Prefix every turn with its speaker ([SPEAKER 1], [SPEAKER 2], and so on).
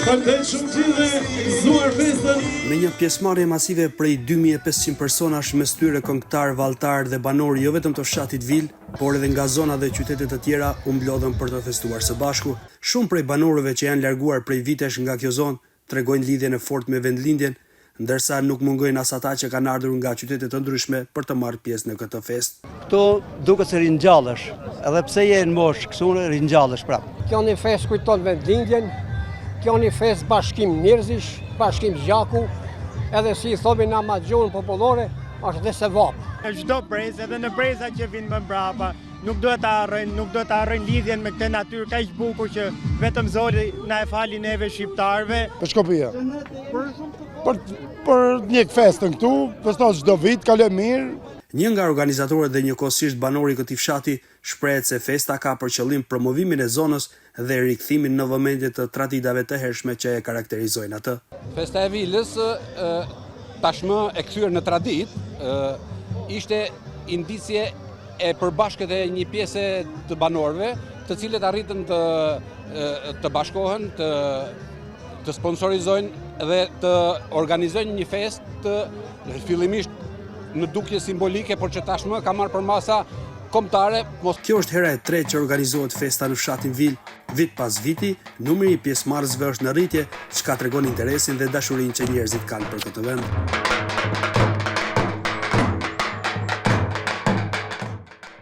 [SPEAKER 1] Me një pjesëmarrje masive prej 2500 personash mes tyre këngëtar, valltar dhe banor jo vetëm të fshatit Vil, por edhe nga zona dhe qytete të tjera u mblodhën për të festuar së bashku. Shumë prej banorëve që janë larguar prej vitesh nga kjo zonë tregojnë lidhjen e fortë me vendlindjen, ndërsa nuk mungojnë as ata që kanë ardhur nga qytete të ndryshme për të marrë pjesë në këtë festë.
[SPEAKER 2] Këto duket se ringjallësh, edhe pse je në moshë, këtu ringjallësh prapë.
[SPEAKER 3] Kjo një festë kujton vendlindjen, kjo një festë bashkim njerëzish, bashkim gjaku, edhe si i thomi na ma gjuhën popullore, është dhe se vapë.
[SPEAKER 4] Në çdo brez, edhe në breza që vinë më mbrapa, nuk duhet të harrojnë lidhjen me këtë natyrë kaq bukur që vetëm Zoti na e fali neve shqiptarëve.
[SPEAKER 5] Për Shkopia. Për një festën këtu, feston çdo vit, kaloj mirë.
[SPEAKER 1] Një nga organizatorët dhe njëkohësisht banori i këtij fshati shprehet se festa ka për qëllim promovimin e zonës dhe rikthimin në vëmendje të traditave të hershme që e karakterizojnë atë.
[SPEAKER 6] Festa e Vilës tashmë e kthyer në traditë, ishte indicie e përbashkët e një pjese të banorëve, të cilët arritën të bashkohen, të sponsorizojnë dhe të organizojnë një festë fillimisht në dukje simbolike, por që tashmë ka marrë për masa kombëtare.
[SPEAKER 1] Kjo është hera e tretë që organizohet festa në fshatin Vil. Vit pas viti, numri i pjesëmarrësve është në rritje, çka tregon interesin dhe dashurinë që njerëzit kanë për këtë vend.